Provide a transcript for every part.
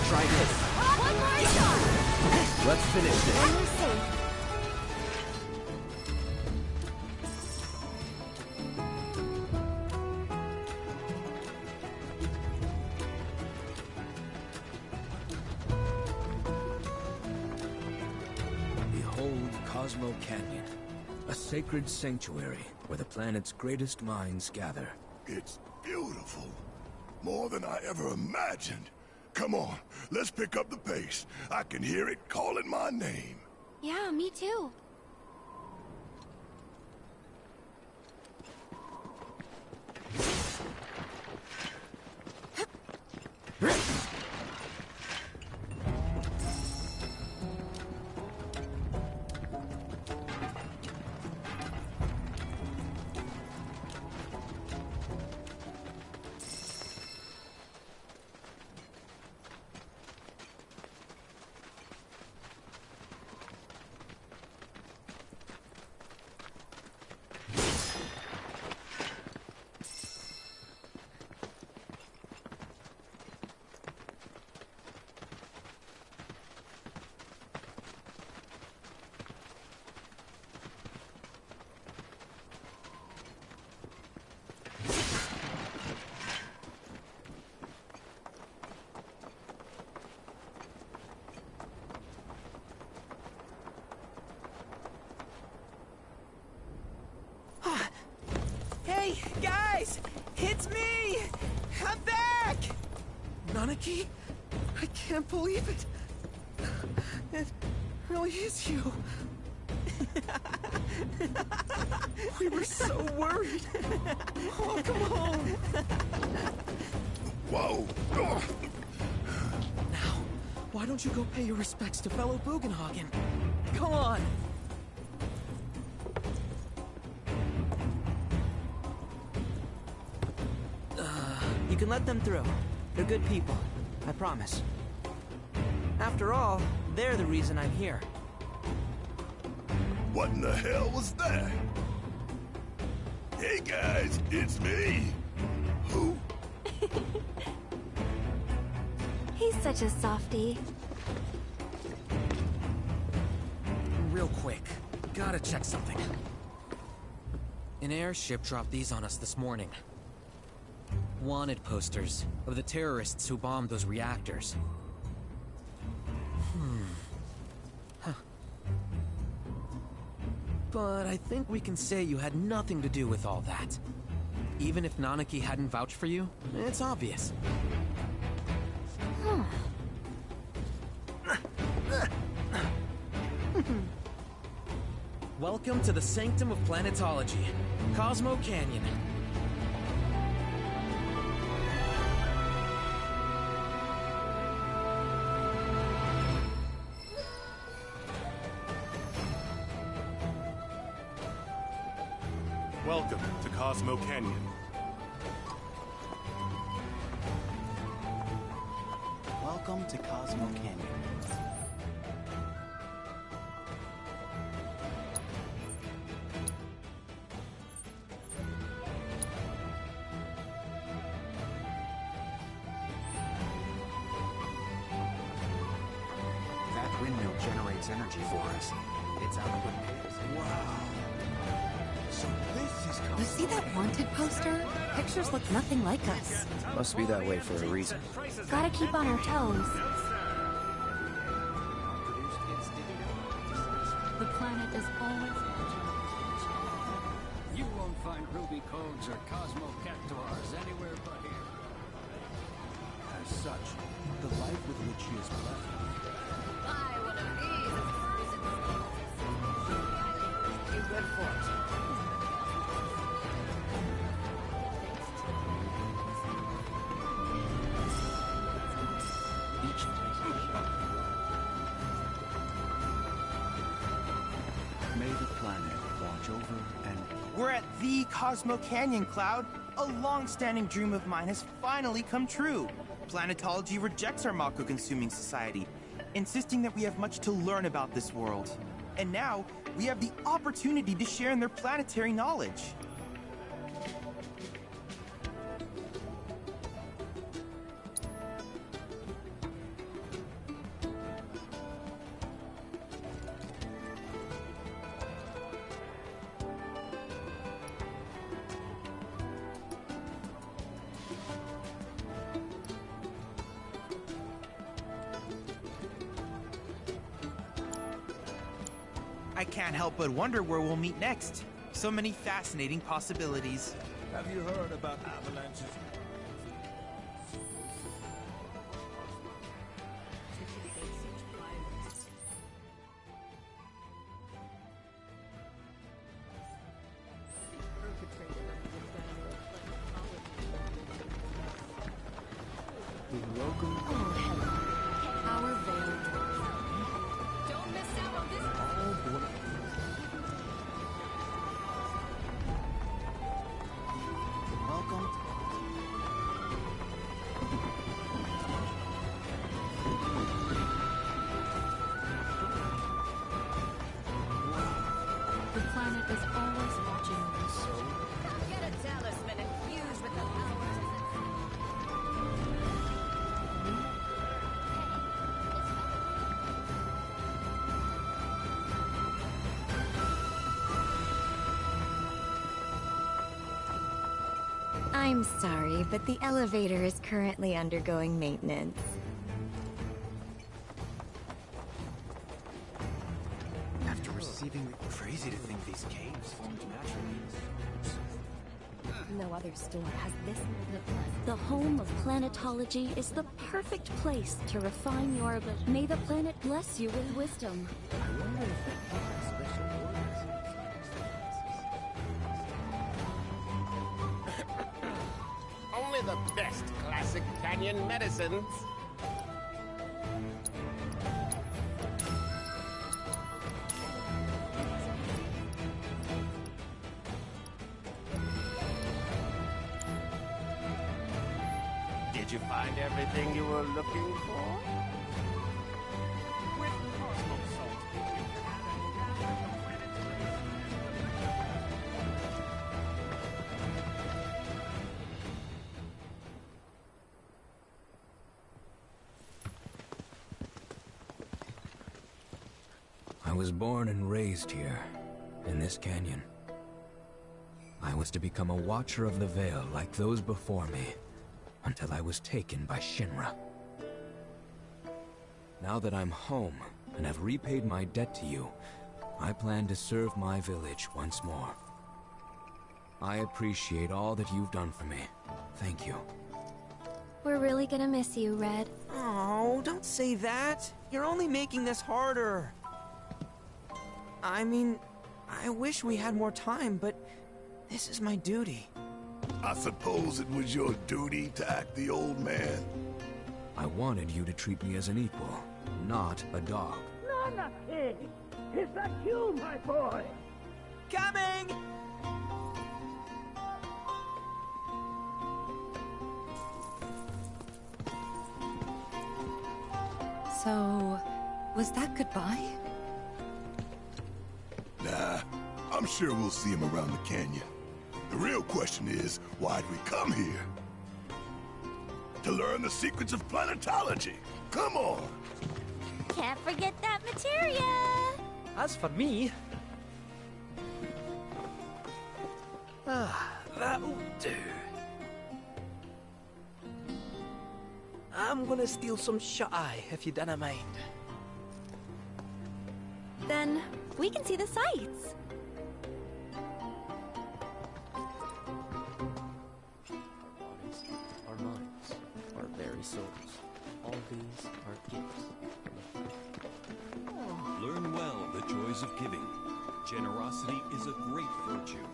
Try this. One more shot! Let's finish this. And we're safe. Behold Cosmo Canyon, a sacred sanctuary where the planet's greatest minds gather. It's beautiful. More than I ever imagined. Come on, let's pick up the pace. I can hear it calling my name. Yeah, me too. Hey, guys! It's me! I'm back! Nanaki? I can't believe it. It really is you. We were so worried. Welcome home. Whoa! Ugh. Now, why don't you go pay your respects to fellow Bugenhagen? Come on. You can let them through. They're good people. I promise. After all, they're the reason I'm here. What in the hell was that? Hey guys, it's me. Who? He's such a softie. Real quick, gotta check something. An airship dropped these on us this morning. Wanted posters of the terrorists who bombed those reactors. But I think we can say you had nothing to do with all that. Even if Nanaki hadn't vouched for you, it's obvious. Welcome to the Sanctum of Planetology, Cosmo Canyon. Welcome to Cosmo Canyon. Welcome to Cosmo Canyon. That windmill generates energy for us. Its output is... Wow. So this is You see that wanted poster? Pictures look nothing like us. Must be that way for a reason. Gotta keep on our toes. The planet is always... You won't find ruby codes or cosmo cactuars anywhere but here. As such, the life with which she is blessed. You went for it. May the planet watch over and... We're at the Cosmo Canyon, Cloud. A long-standing dream of mine has finally come true. Planetology rejects our Mako-consuming society, insisting that we have much to learn about this world. And now, we have the opportunity to share in their planetary knowledge. I can't help but wonder where we'll meet next. So many fascinating possibilities. Have you heard about avalanches? Oh, hello. Our veiled dwarf. Don't miss out on this. Welcome. The planet is always watching us. Get a talisman and fuse with the powers. I'm sorry, but the elevator is currently undergoing maintenance. After receiving, crazy to think these caves formed naturally. No other store has this. The home of planetology is the perfect place to refine your ability. May the planet bless you with wisdom. Only the best classic canyon medicines. Did you find everything you were looking for? With Cosmo Salt, you can add and gather the planet's I was born and raised here, in this canyon. I was to become a watcher of the Veil like those before me, until I was taken by Shinra. Now that I'm home, and have repaid my debt to you, I plan to serve my village once more. I appreciate all that you've done for me. Thank you. We're really gonna miss you, Red. Oh, don't say that. You're only making this harder. I mean, I wish we had more time, but this is my duty. I suppose it was your duty to act the old man. I wanted you to treat me as an equal, not a dog. Not a pig. Is that you, my boy? Coming! So, was that goodbye? Nah, I'm sure we'll see him around the canyon. The real question is, why'd we come here? To learn the secrets of planetology. Come on! Can't forget that materia! As for me... that'll do. I'm gonna steal some shut-eye, if you don't mind. Then, we can see the sights. Our minds, our very souls. All these are gifts. Learn well the joys of giving. Generosity is a great virtue.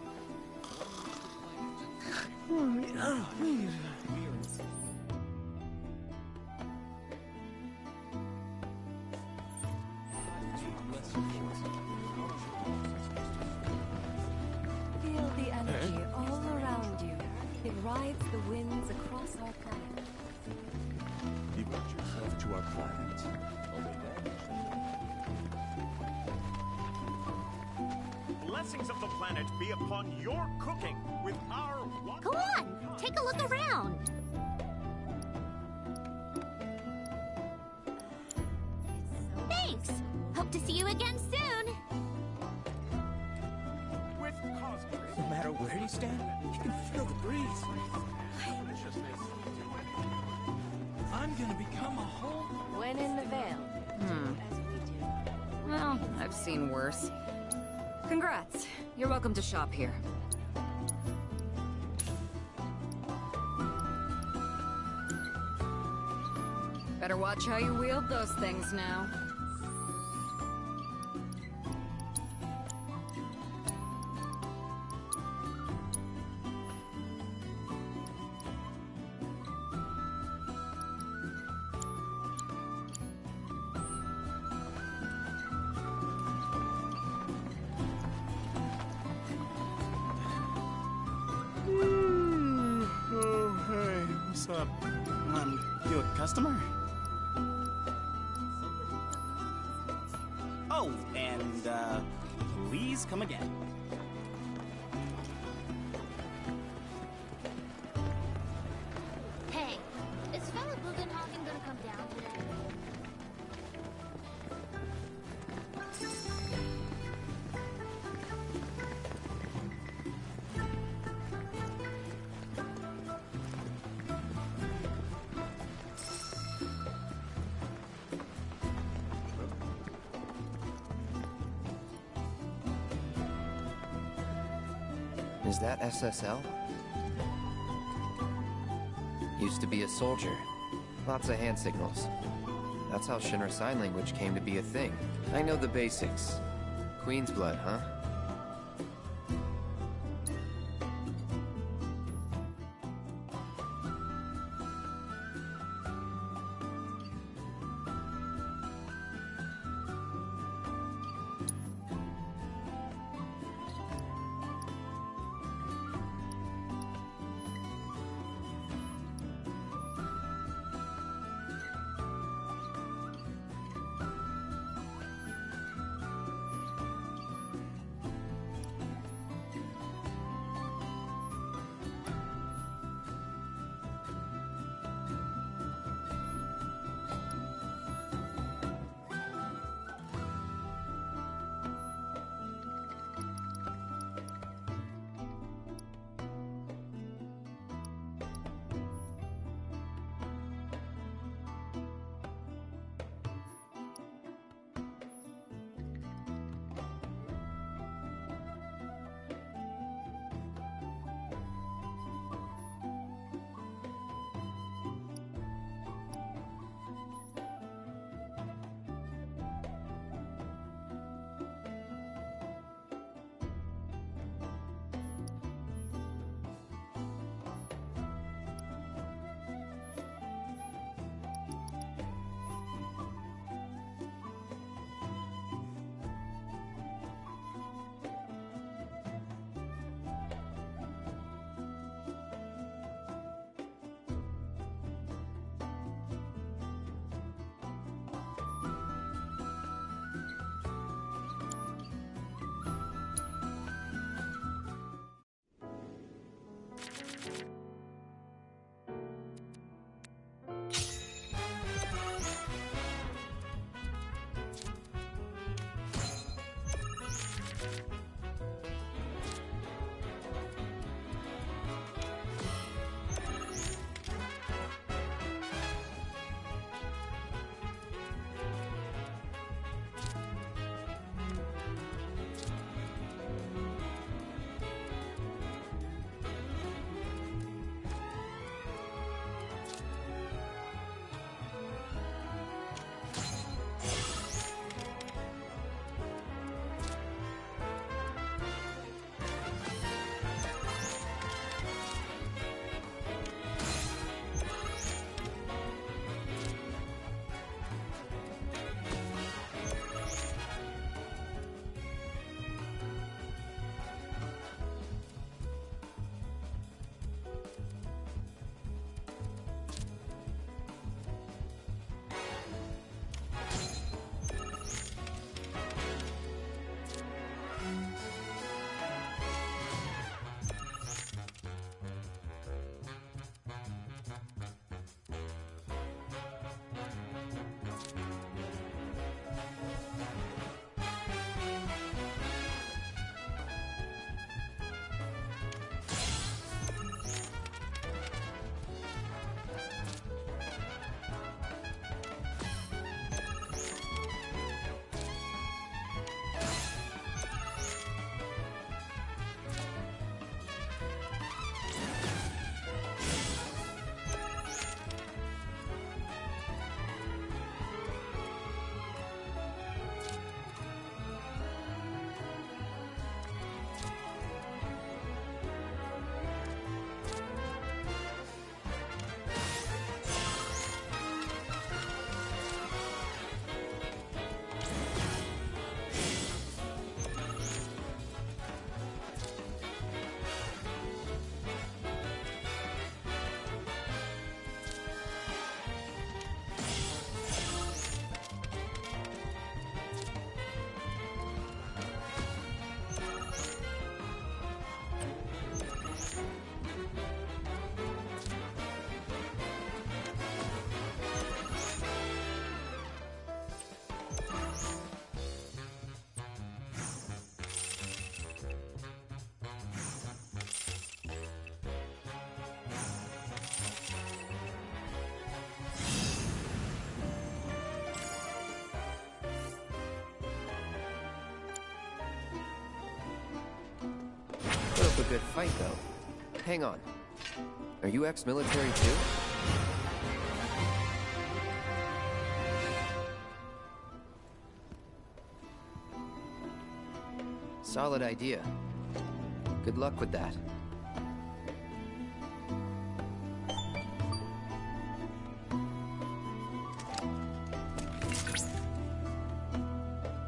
Feel the energy all around you. It rides the winds across our planet. Devote yourself to our planet. Only then. Blessings of the planet be upon your cooking with our... Go on! Take a look around! Thanks! Hope to see you again soon! With Cosmo. No matter where you stand, you can feel the breeze. I'm gonna become a whole... When in the Veil. Well, I've seen worse. Congrats. You're welcome to shop here. Better watch how you wield those things now. Oh, hey, what's up? You a customer? Oh, and, please come again. Hey, is Fella Bugenhagen gonna come down today? Is that SSL? Used to be a soldier. Lots of hand signals. That's how Shinra Sign Language came to be a thing. I know the basics. Queen's blood, huh? a good fight, though. Hang on. Are you ex-military too? Solid idea. Good luck with that.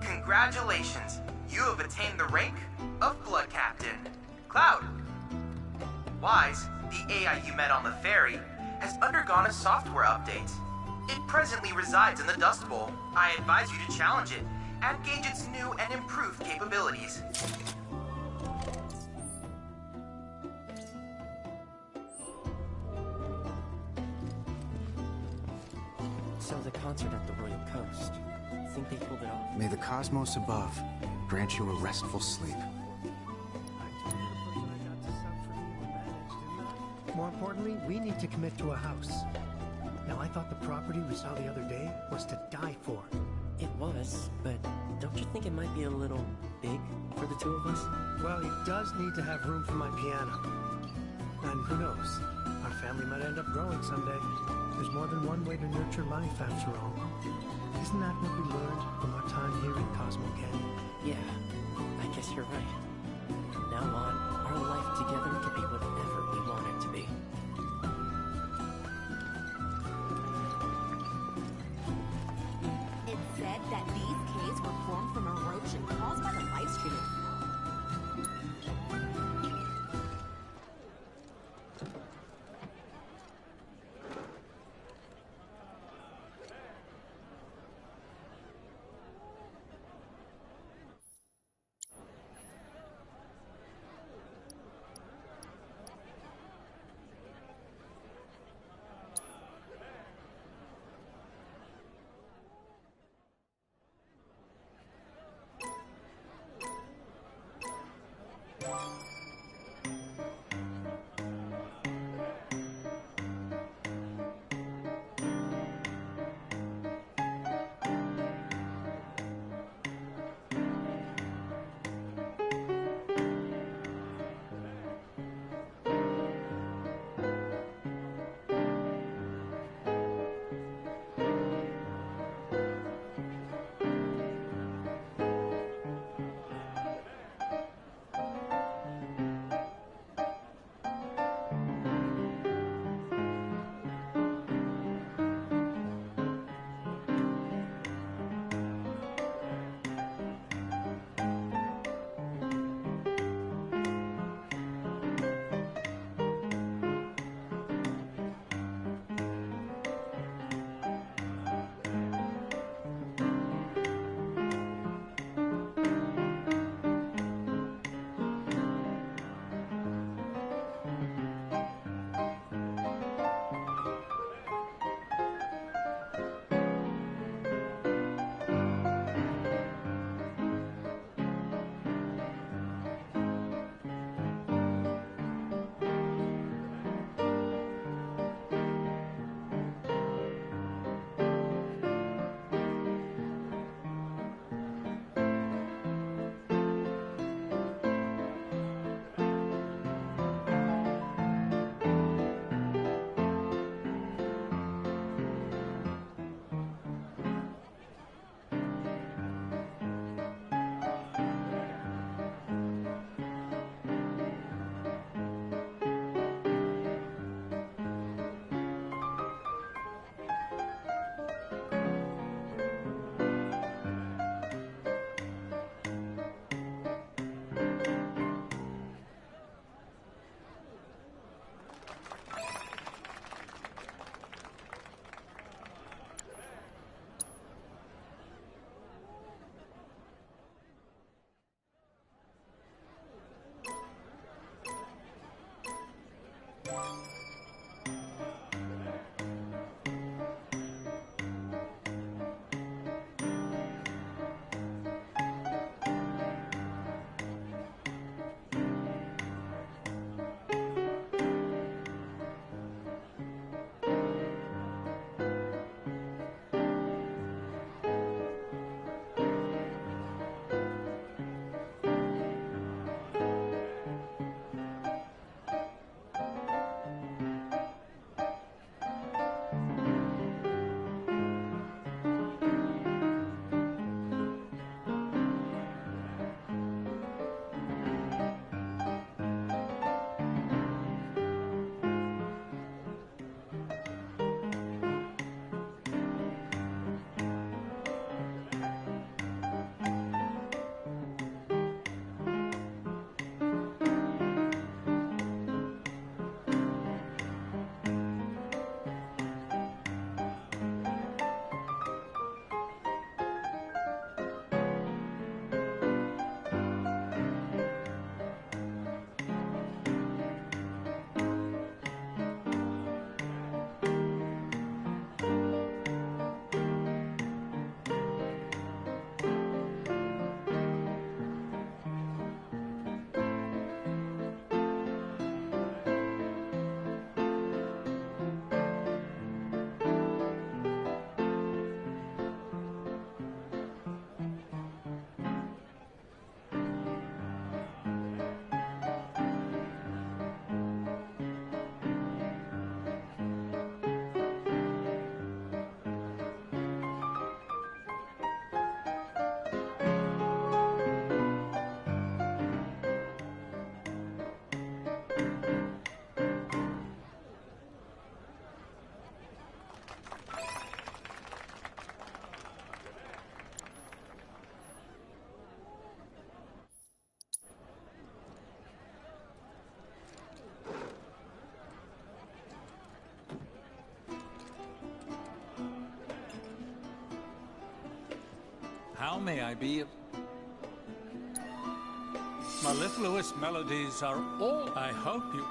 Congratulations! You have attained the rank of Blood Captain. Cloud! Wise, the AI you met on the ferry, has undergone a software update. It presently resides in the Dust Bowl. I advise you to challenge it and gauge its new and improved capabilities. So the concert at the Royal Coast. Think they pulled it off? May the cosmos above grant you a restful sleep. More importantly, we need to commit to a house. Now, I thought the property we saw the other day was to die for. It was, but don't you think it might be a little big for the two of us? Well, it does need to have room for my piano. And who knows? Our family might end up growing someday. There's more than one way to nurture life, after all. Isn't that what we learned from our time here in Cosmo Canyon? Yeah, I guess you're right. From now on, our life together can be whatever we want it to be. It said that these caves were formed from erosion caused by the live streaming. How may I be of... Mellifluous melodies are all I hope you...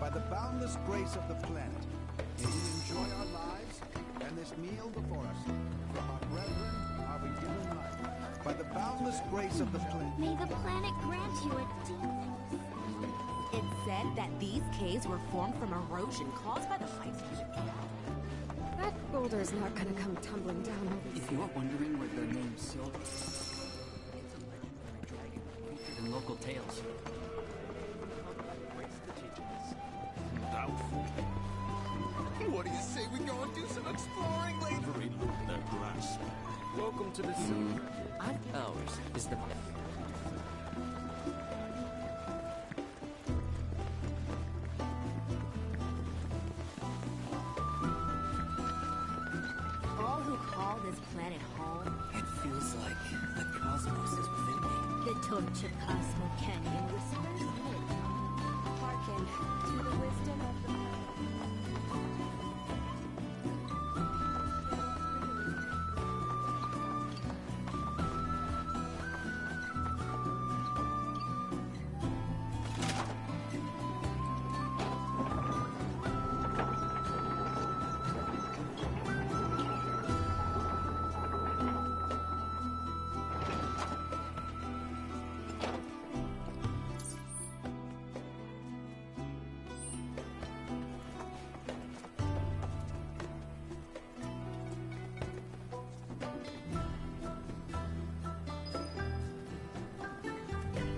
By the boundless grace of the planet, may we enjoy our lives and this meal before us. From our brethren are we given life. By the boundless grace of the planet. May the planet grant you a deep... It said that these caves were formed from erosion caused by the life. That boulder's not gonna come tumbling down over If you're wondering where the name Silver is, it's a legendary dragon featured in local tales. Doubtful. What do you say we go and do some exploring later? The grass. Welcome to the sea. Ours is the... All who call this planet home, It feels like the cosmos is within me. the torch of Cosmo Canyon whispers. Hearken to the wisdom of the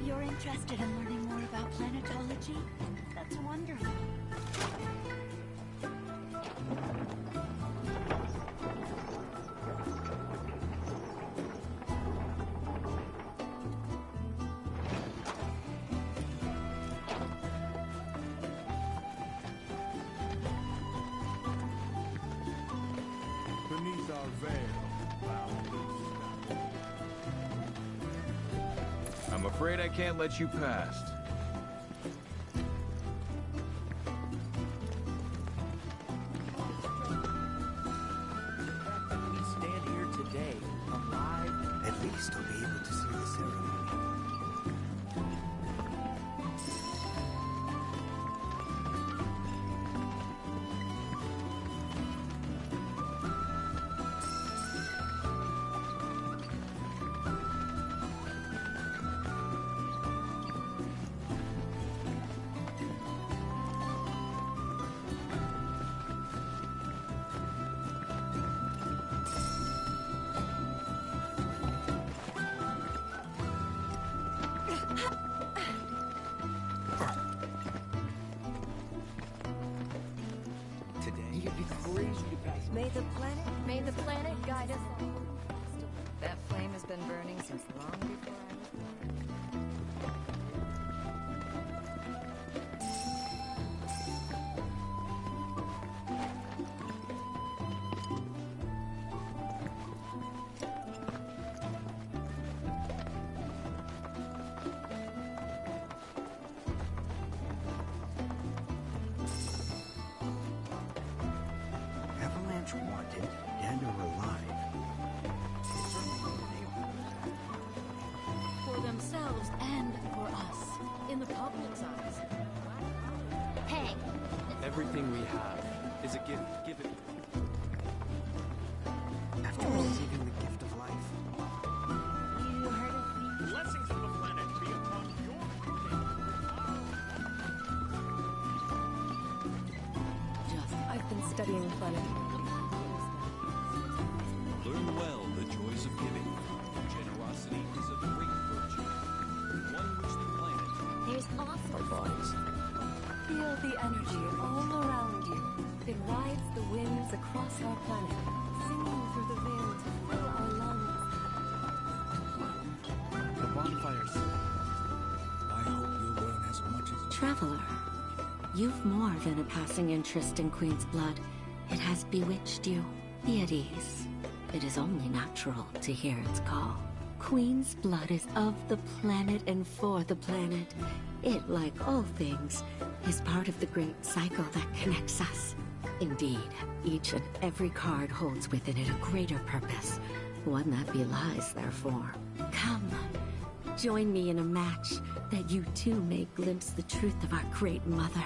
You're interested in learning more about planetology? That's wonderful. Beneath our veil, I'm afraid I can't let you past. We stand here today, alive. At least I'll be able to see the ceremony. Today, it'd be crazy to pass. May the planet guide us all. That flame has been burning since long before I was born. Avalanche wanted, dead or alive. For themselves and for us. In the public's eyes. hey, Everything we have is a gift given. After receiving the gift of life, you heard of me? Blessings of the planet be upon your I've been studying planet. Learn well the joys of giving. Generosity is a great virtue, one which the planet... There's also... Our bodies. Feel the energy all around you. It rides the winds across our planet, singing through the veil to fill our lungs. the bonfires. I hope you'll learn as much as Traveler, you've more than a passing interest in Queen's blood. It has bewitched you. Be at ease. it is only natural to hear its call. Queen's blood is of the planet and for the planet. It, like all things, is part of the great cycle that connects us. Indeed, each and every card holds within it a greater purpose, one that belies their form. Come, join me in a match that you too may glimpse the truth of our great mother.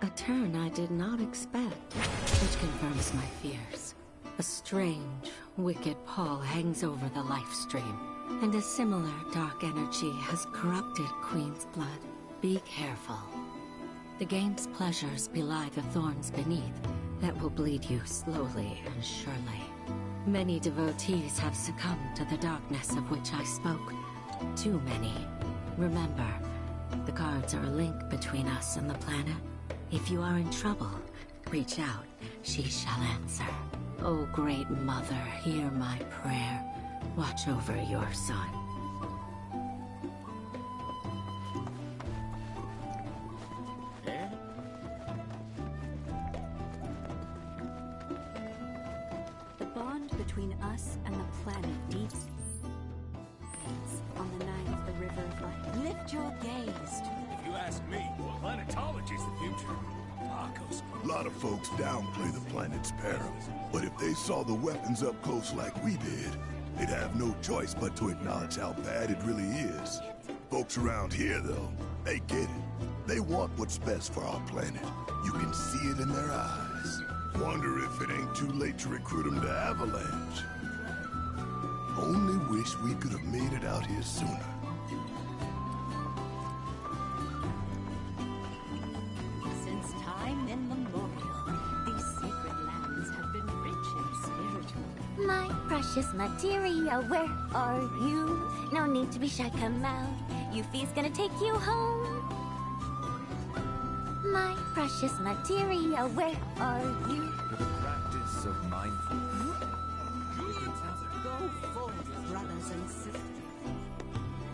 A turn I did not expect, which confirms my fears. A strange, wicked pall hangs over the life stream, and a similar dark energy has corrupted Queen's blood. Be careful. The game's pleasures belie the thorns beneath that will bleed you slowly and surely. Many devotees have succumbed to the darkness of which I spoke. Too many. Remember, the cards are a link between us and the planet. If you are in trouble, reach out. She shall answer. O great mother, hear my prayer. Watch over your son. The bond between us and the planet deeps. On the night of the river of life. Lift your gaze. If you ask me, planetology's the future. A lot of folks downplay the planet's peril, but if they saw the weapons up close like we did, they'd have no choice but to acknowledge how bad it really is. Folks around here, though, they get it. They want what's best for our planet. You can see it in their eyes. Wonder if it ain't too late to recruit them to Avalanche. Only wish we could have made it out here sooner. precious material, where are you? No need to be shy, come out. Yuffie's gonna take you home. My precious material, where are you? For the practice of mindfulness. Go forth, brothers and sisters.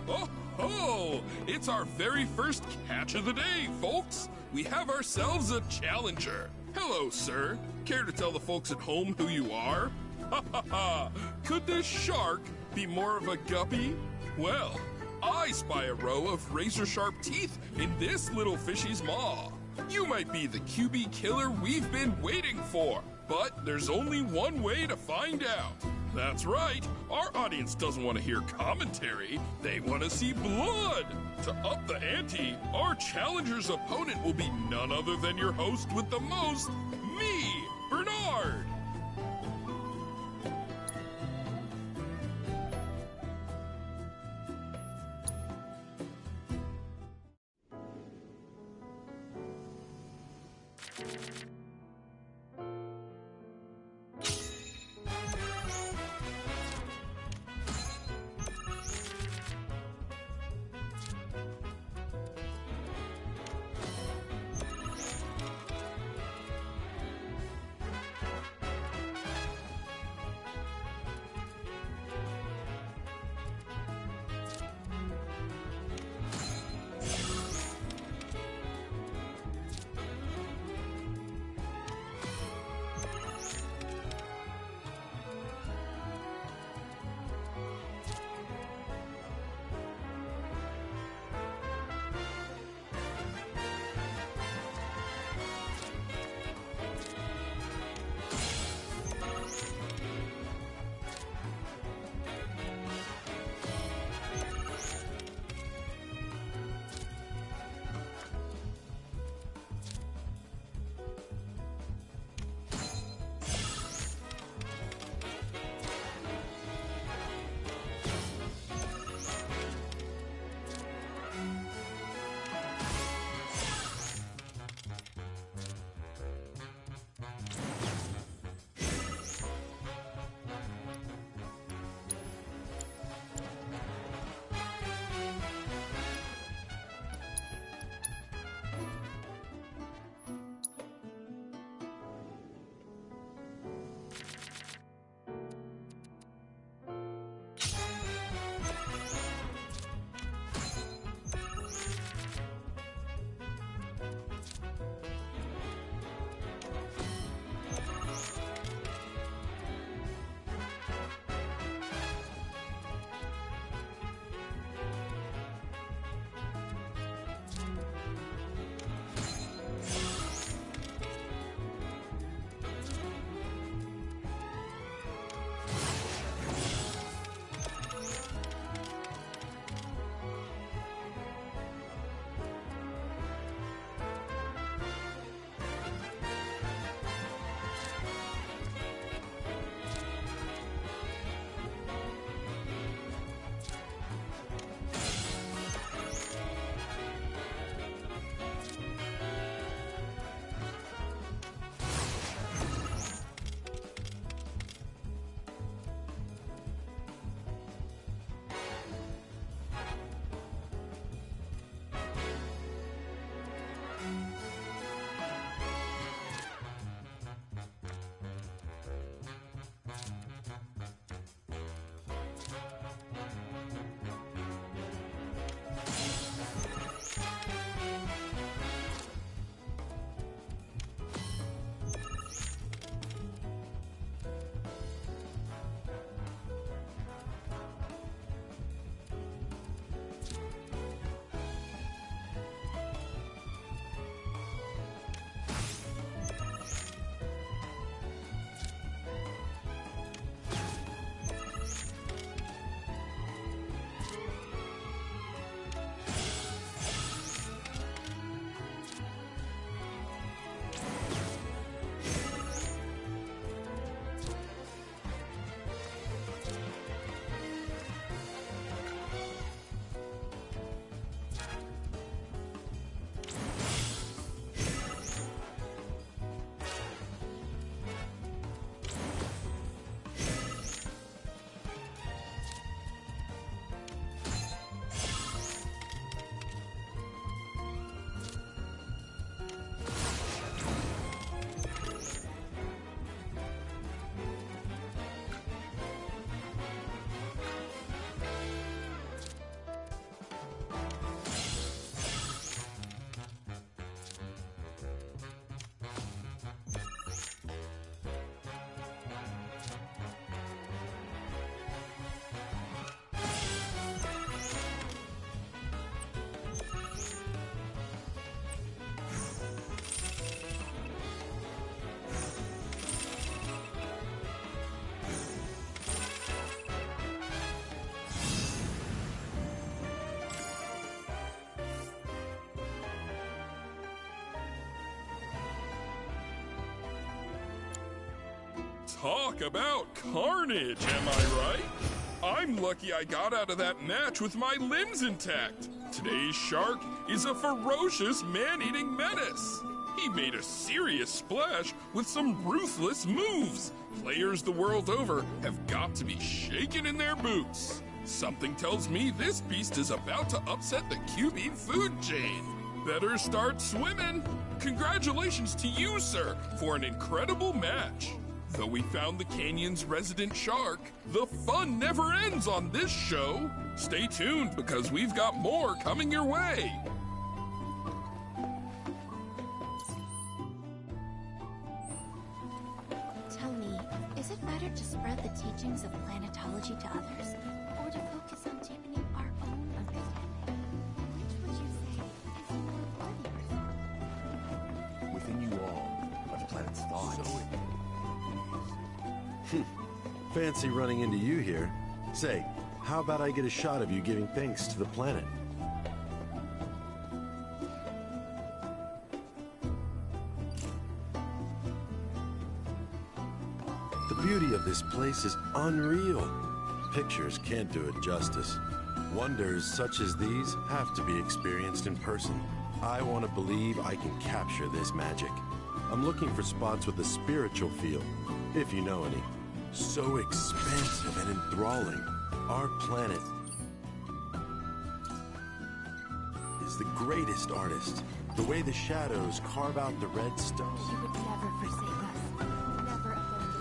Oh ho! It's our very first catch of the day, folks! We have ourselves a challenger. Hello, sir. Care to tell the folks at home who you are? Ha ha ha! Could this shark be more of a guppy? Well, I spy a row of razor-sharp teeth in this little fishy's maw. You might be the QB killer we've been waiting for, but there's only one way to find out. That's right, our audience doesn't want to hear commentary, they want to see blood. To up the ante, our challenger's opponent will be none other than your host with the most, me, Bernard. Talk about carnage, am I right? I'm lucky I got out of that match with my limbs intact. Today's shark is a ferocious man-eating menace. He made a serious splash with some ruthless moves. Players the world over have got to be shaken in their boots. Something tells me this beast is about to upset the QB food chain. Better start swimming. Congratulations to you, sir, for an incredible match. Though we found the canyon's resident shark, the fun never ends on this show. Stay tuned because we've got more coming your way. Tell me, is it better to spread the teachings of planetology to others, or to focus on deepening our own understanding? Which would you say is more worthy? Within you all are the planet's thoughts. Fancy running into you here. Say, how about I get a shot of you giving thanks to the planet? The beauty of this place is unreal. Pictures can't do it justice. Wonders such as these have to be experienced in person. I want to believe I can capture this magic. I'm looking for spots with a spiritual feel, if you know any. So expansive and enthralling. Our planet is the greatest artist. The way the shadows carve out the red stone. You would never forsake us. Never abandon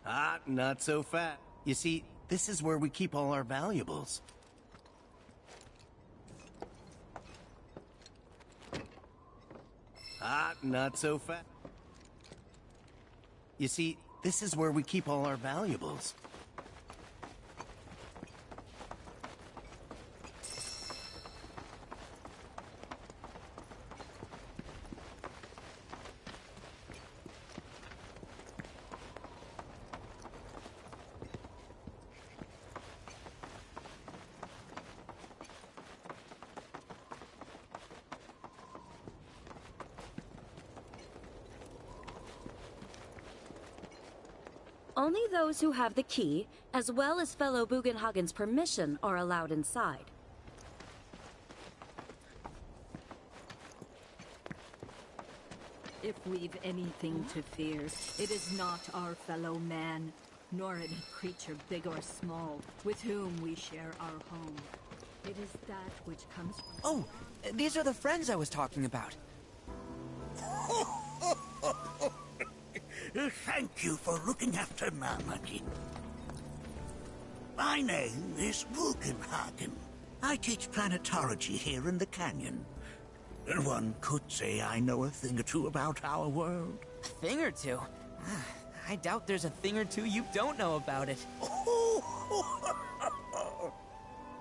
Ah, not so fast. You see, this is where we keep all our valuables. Ah, not so fast. You see, this is where we keep all our valuables. Only those who have the key, as well as fellow Bugenhagen's permission, are allowed inside. If we've anything to fear, it is not our fellow man. nor in a creature big or small, with whom we share our home. It is that which comes from... Oh, these are the friends I was talking about. Thank you for looking after Nanaki. My name is Bugenhagen. I teach planetology here in the canyon. And one could say I know a thing or two about our world. A thing or two? I doubt there's a thing or two you don't know about it.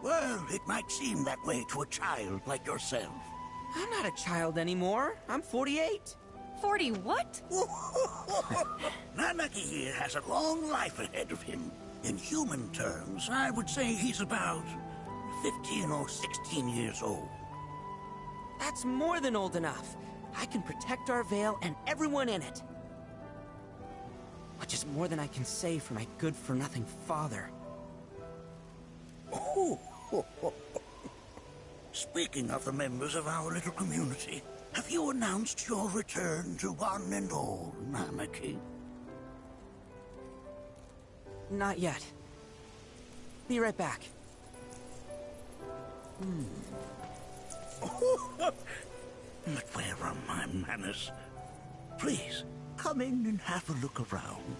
Well, it might seem that way to a child like yourself. I'm not a child anymore. I'm 48. 40 what? Nanaki here has a long life ahead of him. In human terms, I would say he's about 15 or 16 years old. That's more than old enough. I can protect our Vale and everyone in it. Which is more than I can say for my good-for-nothing father. Speaking of the members of our little community, have you announced your return to one and all, Nanaki? Not yet. Be right back. But where are my manners? Please, come in and have a look around.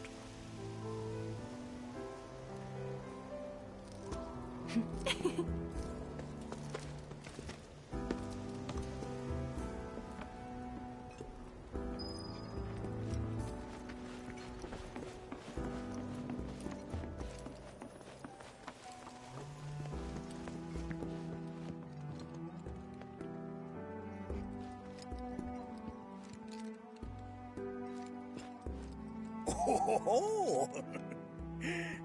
Oh,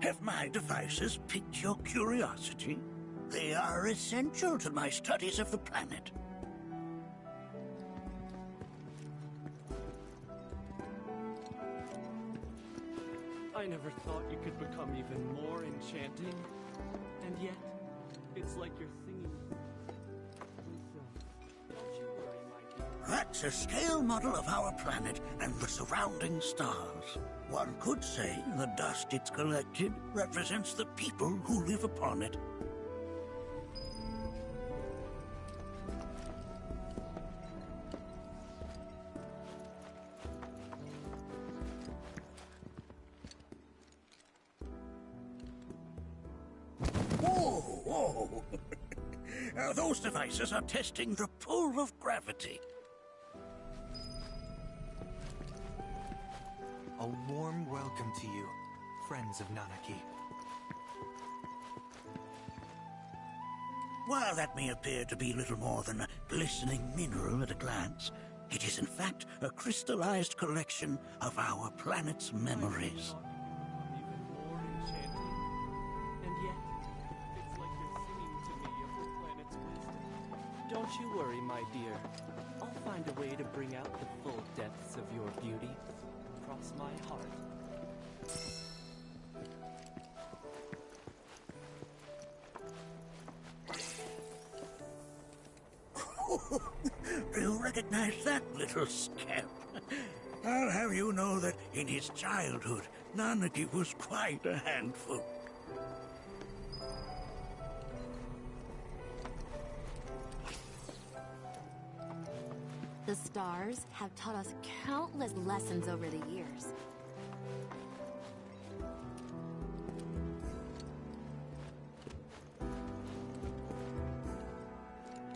have my devices piqued your curiosity? They are essential to my studies of the planet. I never thought you could become even more enchanting. And yet, it's like you're singing. That's a scale model of our planet and the surrounding stars. One could say the dust it's collected represents the people who live upon it. Whoa! Those devices are testing the pull of gravity. A warm welcome to you, friends of Nanaki. While that may appear to be little more than a glistening mineral at a glance, it is in fact a crystallized collection of our planet's memories. Don't you worry, my dear. I'll find a way to bring out the full depths of your beauty. Cross my heart. Do you recognize that little scamp? I'll have you know that in his childhood, Nanaki was quite a handful. The stars have taught us countless lessons over the years.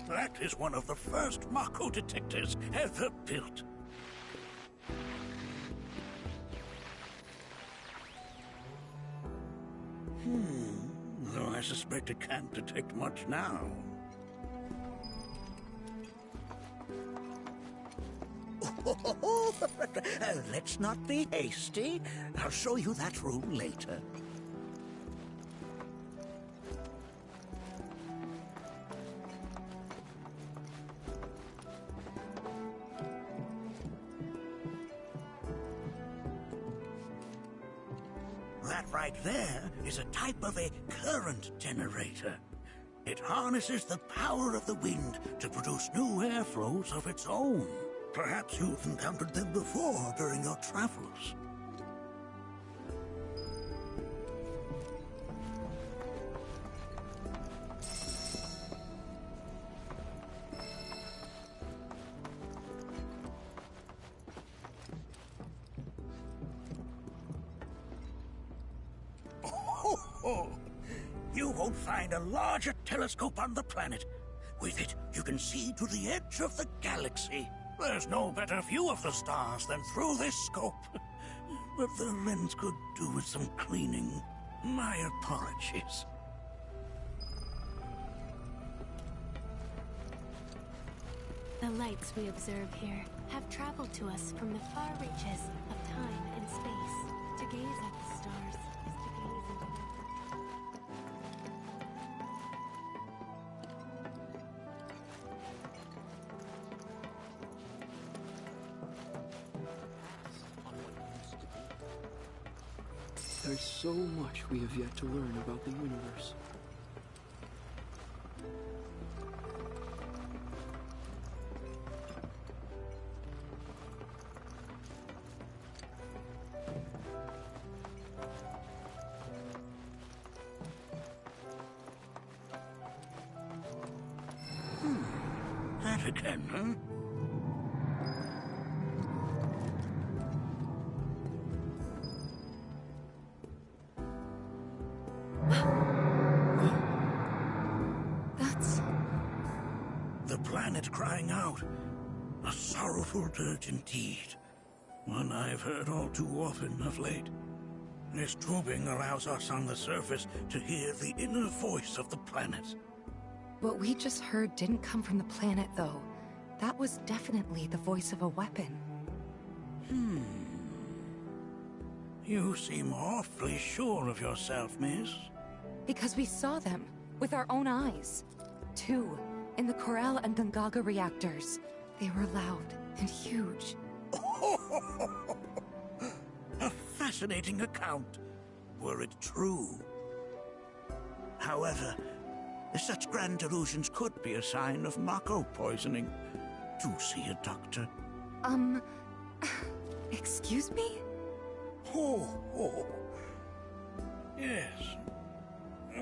That is one of the first Mako detectors ever built. Though I suspect it can't detect much now. Let's not be hasty. I'll show you that room later. That right there is a type of a current generator. It harnesses the power of the wind to produce new airflows of its own. Perhaps you've encountered them before during your travels. find a larger telescope on the planet. With it, you can see to the edge of the galaxy. There's no better view of the stars than through this scope. But the lens could do with some cleaning. My apologies. The lights we observe here have traveled to us from the far reaches of time and space. To gaze at the stars is to gaze into There's so much we have yet to learn about the universe. That again, huh? That's... The planet crying out. A sorrowful dirge indeed. One I've heard all too often of late. This tubing allows us on the surface to hear the inner voice of the planet. What we just heard didn't come from the planet, though. That was definitely the voice of a weapon. You seem awfully sure of yourself, miss. Because we saw them, with our own eyes. 2, in the Corel and Gungaga reactors. They were loud and huge. A fascinating account, were it true. However, such grand delusions could be a sign of Mako poisoning. Do see a doctor. Excuse me? Oh. Yes.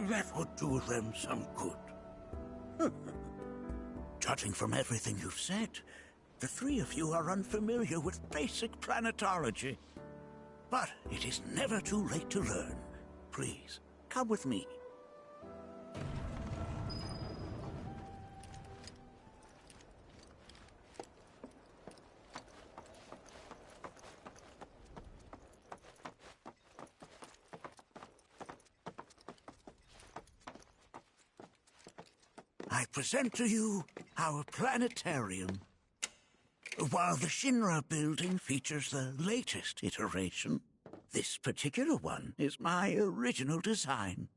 That would do them some good. Judging from everything you've said, the three of you are unfamiliar with basic planetology. But it is never too late to learn. Please, come with me. I present to you our planetarium. While the Shinra building features the latest iteration, this particular one is my original design.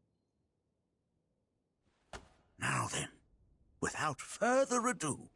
Now then, without further ado,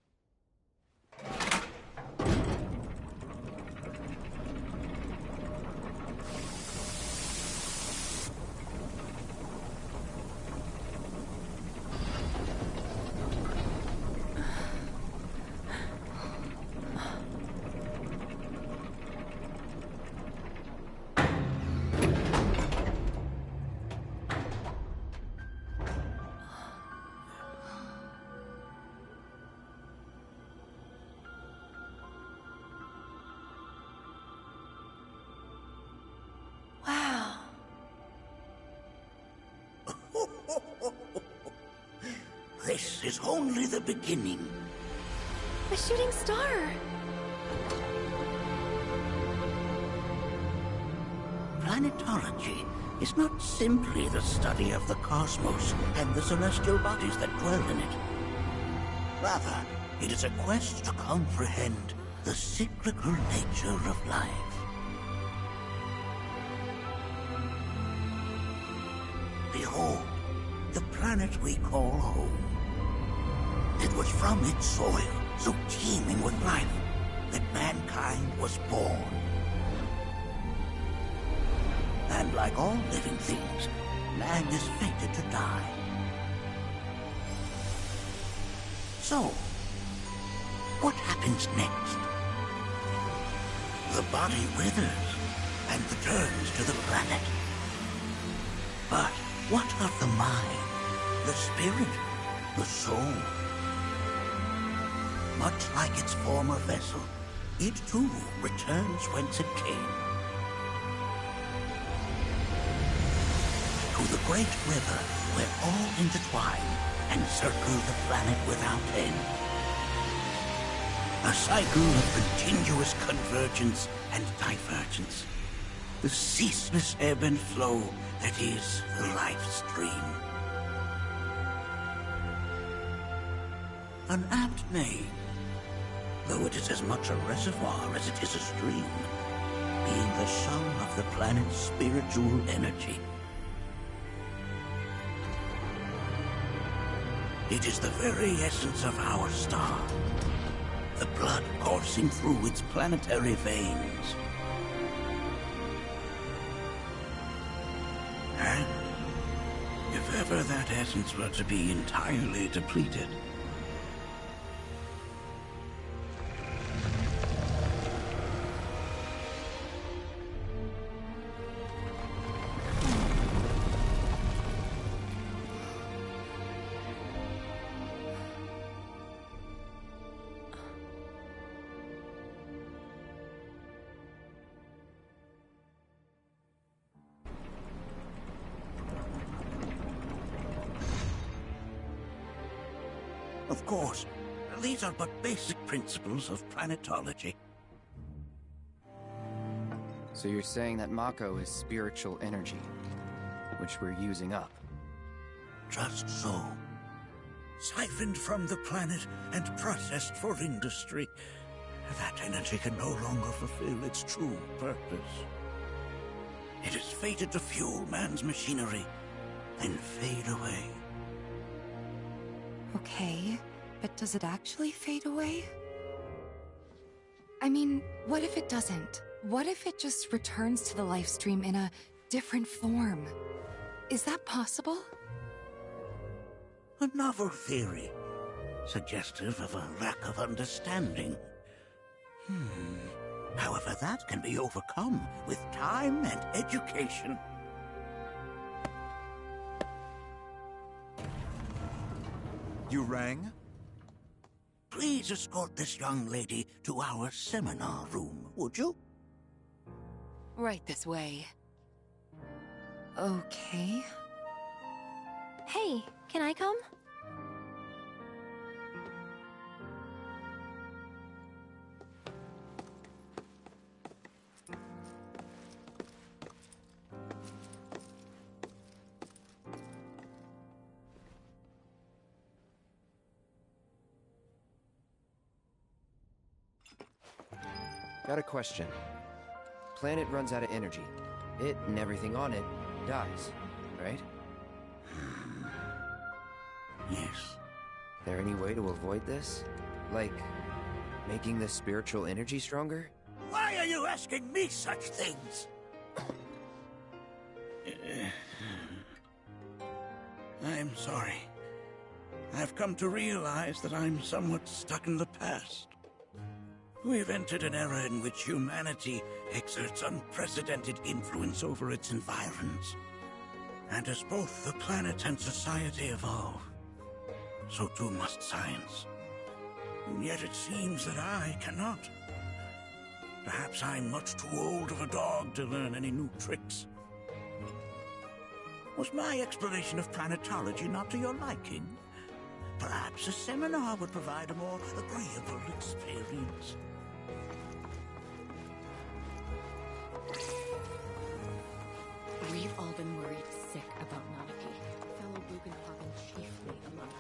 this is only the beginning. A shooting star! Planetology is not simply the study of the cosmos and the celestial bodies that dwell in it. Rather, it is a quest to comprehend the cyclical nature of life. Behold, the planet we call home. It was from its soil, so teeming with life, that mankind was born. And like all living things, man is fated to die. So, what happens next? The body withers and returns to the planet. But what of the mind, the spirit, the soul? Much like its former vessel, it too returns whence it came. To the great river where all intertwine and circle the planet without end. A cycle of continuous convergence and divergence. The ceaseless ebb and flow that is the life stream. An apt name, though it is as much a reservoir as it is a stream, being the sum of the planet's spiritual energy. It is the very essence of our star, the blood coursing through its planetary veins. And if ever that essence were to be entirely depleted, of course, these are but basic principles of planetology. So you're saying that Mako is spiritual energy, which we're using up? Just so. Siphoned from the planet and processed for industry, that energy can no longer fulfill its true purpose. It is fated to fuel man's machinery and fade away. Okay, but does it actually fade away? I mean, what if it doesn't? What if it just returns to the life stream in a different form? Is that possible? A novel theory, suggestive of a lack of understanding. However, that can be overcome with time and education. You rang? Please escort this young lady to our seminar room, would you? Right this way. Okay. Hey, can I come? Got a question. Planet runs out of energy. It and everything on it dies, right? Yes. There any way to avoid this? Like, making the spiritual energy stronger? Why are you asking me such things? I'm sorry. I've come to realize that I'm somewhat stuck in the past. We've entered an era in which humanity exerts unprecedented influence over its environs. And as both the planet and society evolve, so too must science. And yet it seems that I cannot. Perhaps I'm much too old of a dog to learn any new tricks. Was my explanation of planetology not to your liking? Perhaps a seminar would provide a more agreeable experience. We've all been worried sick about Nanaki, fellow Bugenhagen chiefly among us.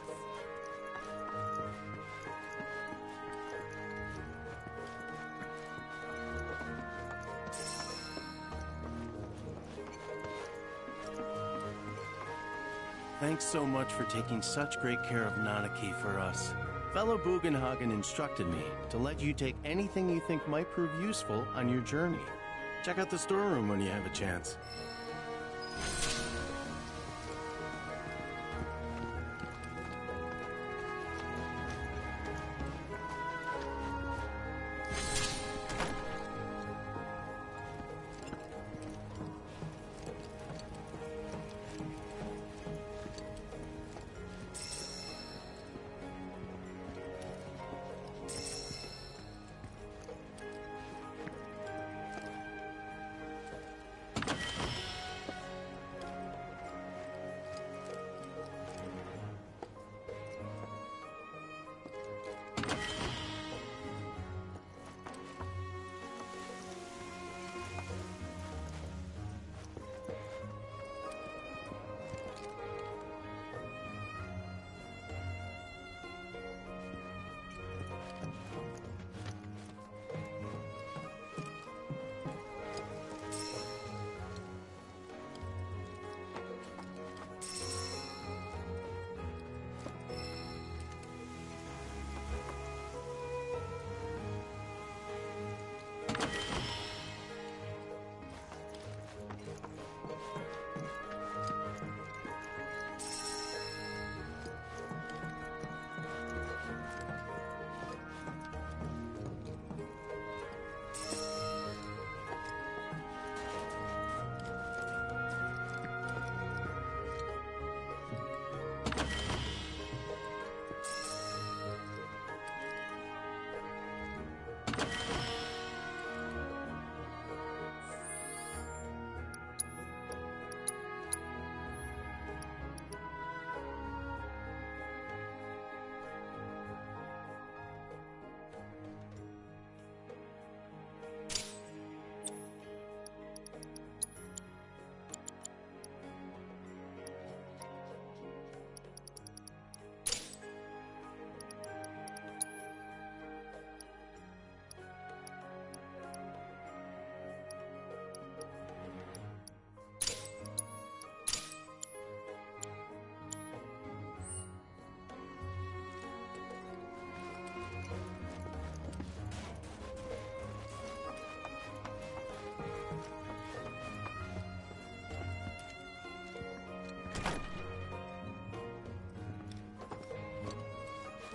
Thanks so much for taking such great care of Nanaki for us. Fellow Bugenhagen instructed me to let you take anything you think might prove useful on your journey. Check out the storeroom when you have a chance.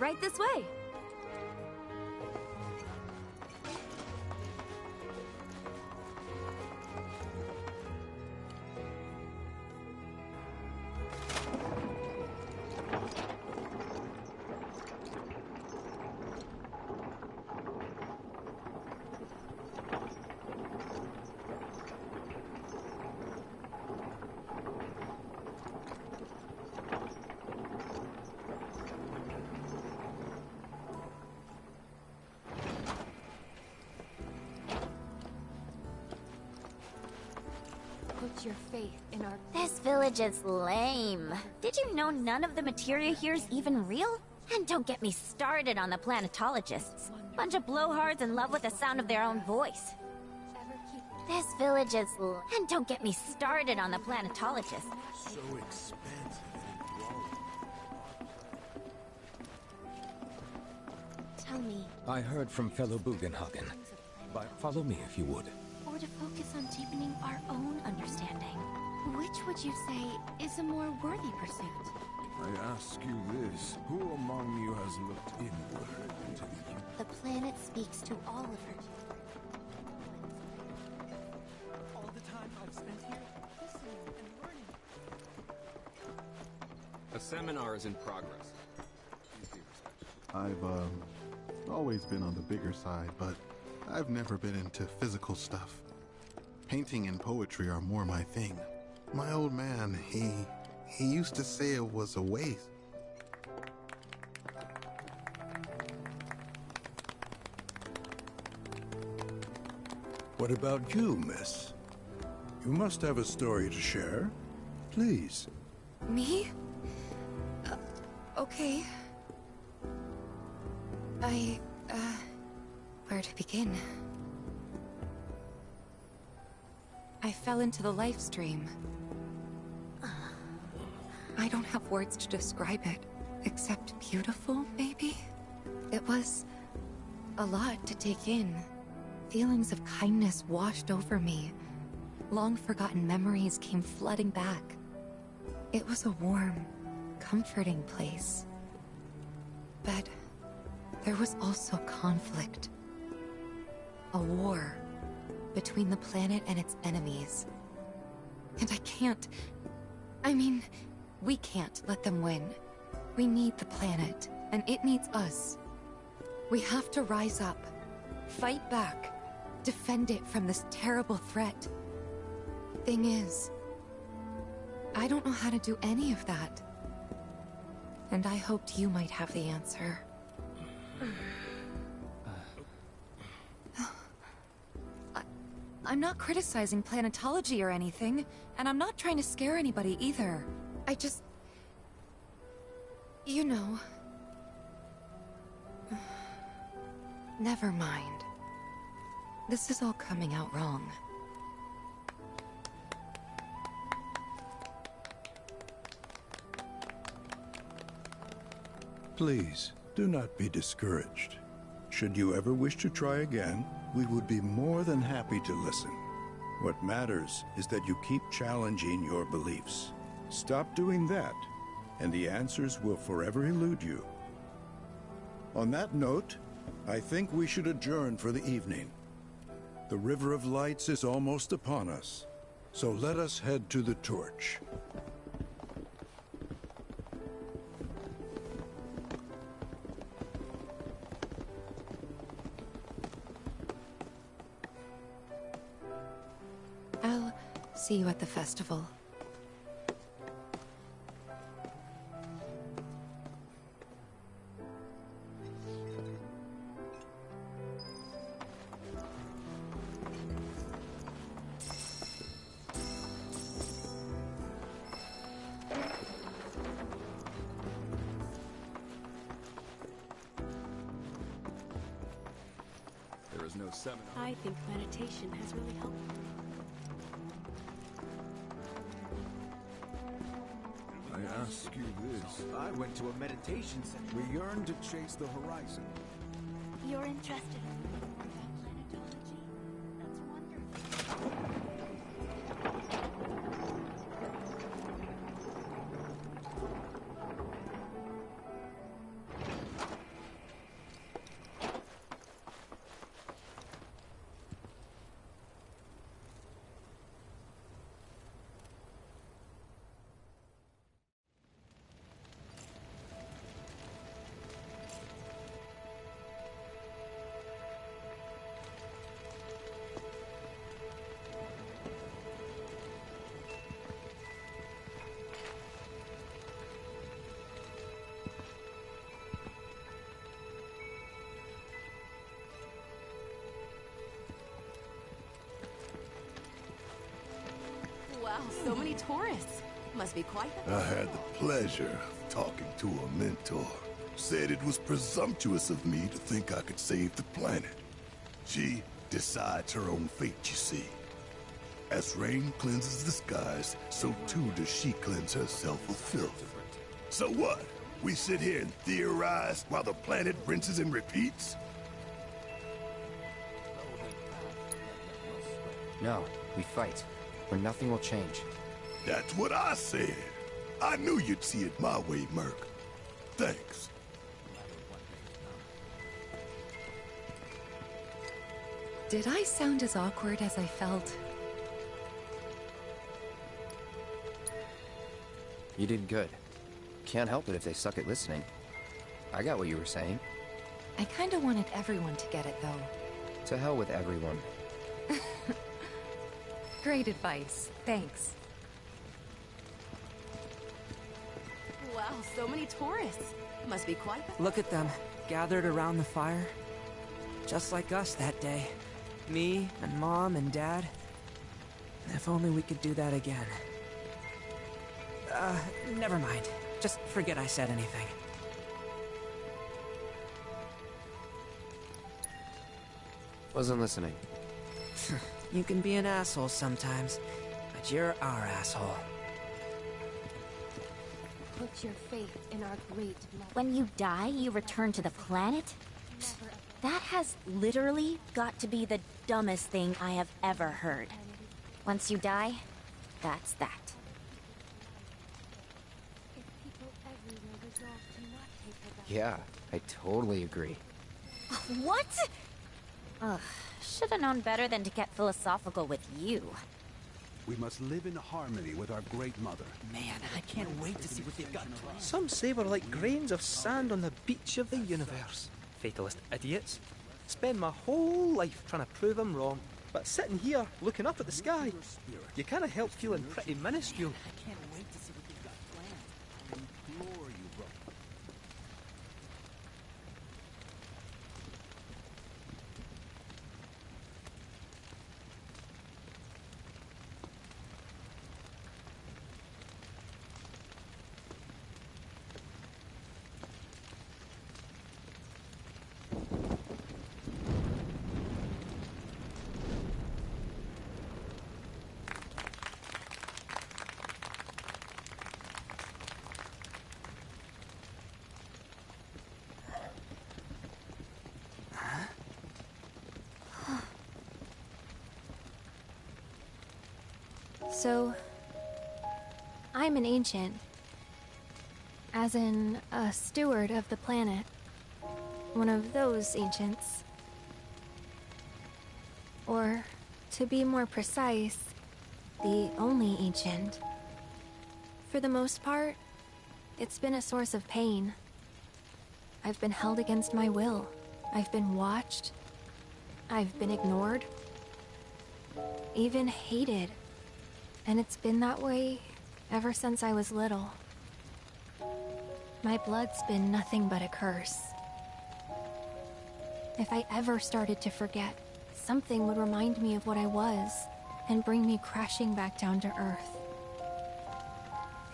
Right this way. Put your faith in our... This village is lame. Did you know none of the materia here is even real? And don't get me started on the planetologists. Bunch of blowhards in love with the sound of their own voice. This village is and don't get me started on the planetologists. So expensive and Tell me, I heard from fellow Bugenhagen. But follow me if you would. Or to focus on deepening our own understanding. Which would you say is a more worthy pursuit? I ask you this, who among you has looked inward into the... The planet speaks to all of her. All the time I've spent here, listening and learning. A seminar is in progress. Please be respectful. I've always been on the bigger side, but I've never been into physical stuff. Painting and poetry are more my thing. My old man, he used to say it was a waste. What about you, miss? You must have a story to share. Please. Me? Okay. Where to begin? I fell into the life stream. I don't have words to describe it, except beautiful, maybe? It was a lot to take in. Feelings of kindness washed over me. Long-forgotten memories came flooding back. It was a warm, comforting place. But there was also conflict. A war between the planet and its enemies. And we can't let them win. We need the planet, and it needs us. We have to rise up, fight back, defend it from this terrible threat. Thing is, I don't know how to do any of that. And I hoped you might have the answer. I'm not criticizing planetology or anything, and I'm not trying to scare anybody either. I just... You know... Never mind. This is all coming out wrong. Please, do not be discouraged. Should you ever wish to try again, we would be more than happy to listen. What matters is that you keep challenging your beliefs. Stop doing that, and the answers will forever elude you. On that note, I think we should adjourn for the evening. The River of Lights is almost upon us, so let us head to the torch. I'll see you at the festival. There is no seminar. I think meditation has really helped. I ask you this. I went to a meditation center. We yearn to chase the horizon. You're interested in planetology? That's wonderful. Wow, so many tourists. Must be quite the... I had the pleasure of talking to a mentor. Said it was presumptuous of me to think I could save the planet. She decides her own fate, you see. As rain cleanses the skies, so too does she cleanse herself of filth. So what? We sit here and theorize while the planet rinses and repeats? No, we fight, or nothing will change. That's what I said. I knew you'd see it my way, Merc. Thanks. Did I sound as awkward as I felt? You did good. Can't help it if they suck at listening. I got what you were saying. I kinda wanted everyone to get it, though. To hell with everyone. Great advice. Thanks. Wow, so many tourists. Must be quite the... Look at them, gathered around the fire. Just like us that day. Me and Mom and Dad. If only we could do that again. Never mind. Just forget I said anything. Wasn't listening. You can be an asshole sometimes, but you're our asshole. Put your faith in our great love. When you die, you return to the planet? That has literally got to be the dumbest thing I have ever heard. Once you die, that's that. Yeah, I totally agree. What? Ugh, should have known better than to get philosophical with you. We must live in harmony with our great mother. Man, I can't wait to see what they've got. Some say we're like grains of sand on the beach of the universe. Fatalist idiots. Spend my whole life trying to prove I'm wrong, but sitting here, looking up at the sky, you can't help feeling pretty minuscule. I can't wait to see what they've got planned. I implore you, bro. So, I'm an ancient. As in, a steward of the planet. One of those ancients. Or, to be more precise, the only ancient. For the most part, it's been a source of pain. I've been held against my will. I've been watched. I've been ignored. Even hated. And it's been that way ever since I was little. My blood's been nothing but a curse. If I ever started to forget, something would remind me of what I was and bring me crashing back down to Earth.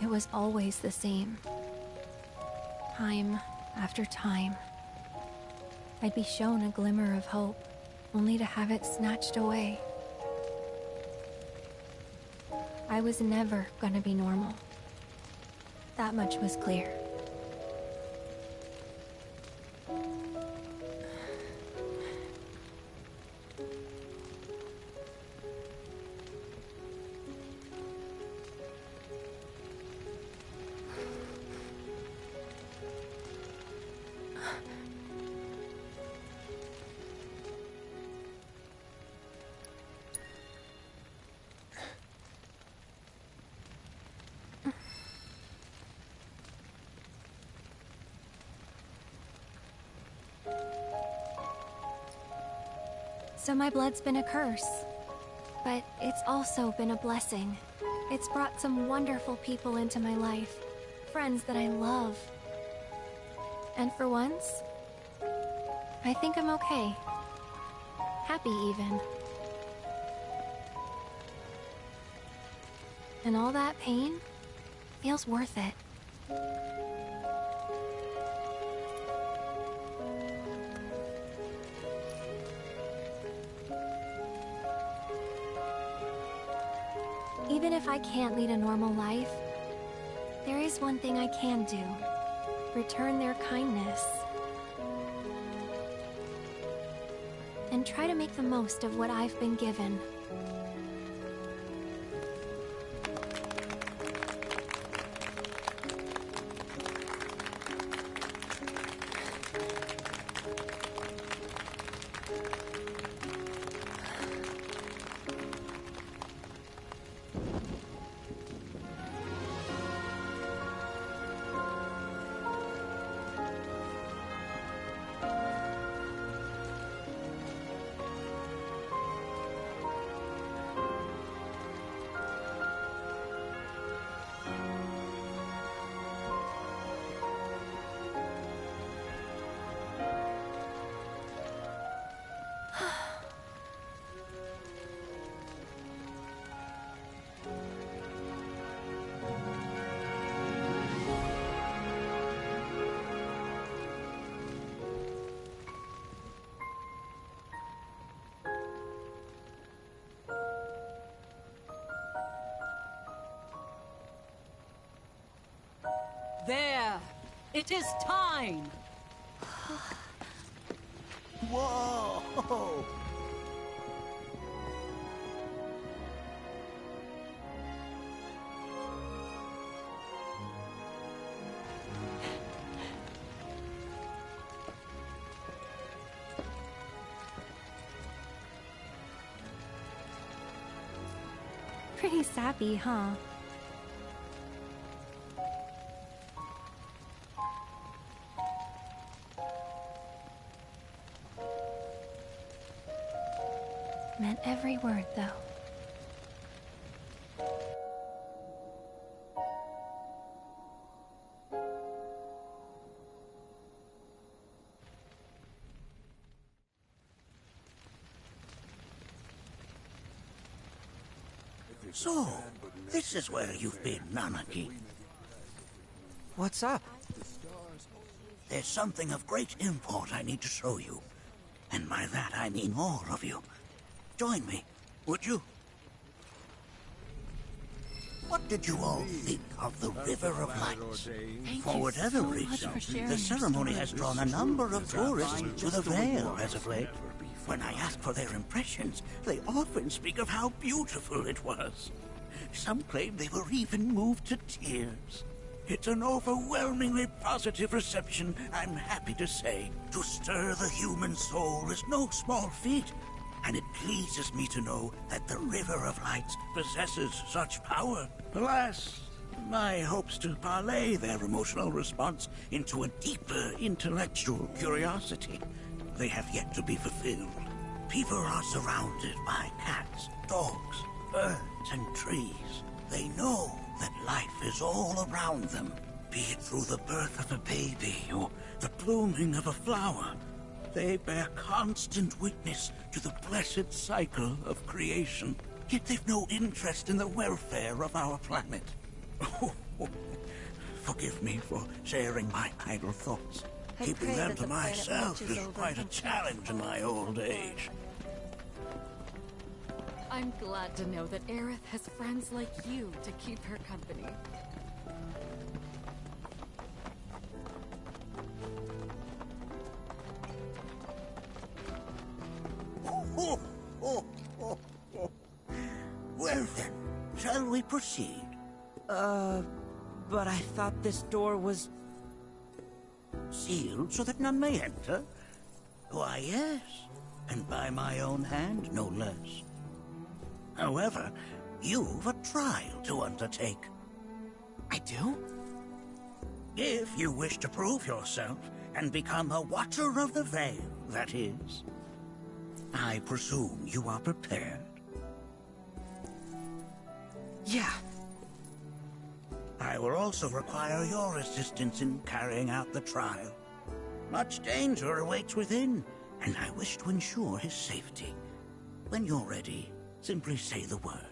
It was always the same. Time after time. I'd be shown a glimmer of hope, only to have it snatched away. I was never gonna be normal. That much was clear. So my blood's been a curse, but it's also been a blessing. It's brought some wonderful people into my life, friends that I love. And for once, I think I'm okay. Happy even. And all that pain feels worth it. Even if I can't lead a normal life, there is one thing I can do. Return their kindness. And try to make the most of what I've been given. There! It is time! Whoa! Pretty sappy, huh? Meant every word, though. So, this is where you've been, Nanaki. What's up? There's something of great import I need to show you. And by that I mean all of you. Join me, would you? What did you all think of the River of Lights? For whatever reason, the ceremony has drawn a number of tourists to the Vale as of late. When I ask for their impressions, they often speak of how beautiful it was. Some claim they were even moved to tears. It's an overwhelmingly positive reception, I'm happy to say. To stir the human soul is no small feat, and it pleases me to know that the River of Lights possesses such power. Alas, my hopes to parlay their emotional response into a deeper intellectual curiosity, they have yet to be fulfilled. People are surrounded by cats, dogs, birds, and trees. They know that life is all around them, be it through the birth of a baby or the blooming of a flower. They bear constant witness to the blessed cycle of creation, yet they've no interest in the welfare of our planet. Forgive me for sharing my idle thoughts. Keeping them to myself is quite a challenge in my old age. I'm glad to know that Aerith has friends like you to keep her company. Well then, shall we proceed? But I thought this door was... sealed so that none may enter? Why, yes, and by my own hand, no less. However, you've a trial to undertake. I do? If you wish to prove yourself and become a Watcher of the Veil, that is. I presume you are prepared. Yeah. I will also require your assistance in carrying out the trial. Much danger awaits within, and I wish to ensure his safety. When you're ready, simply say the word.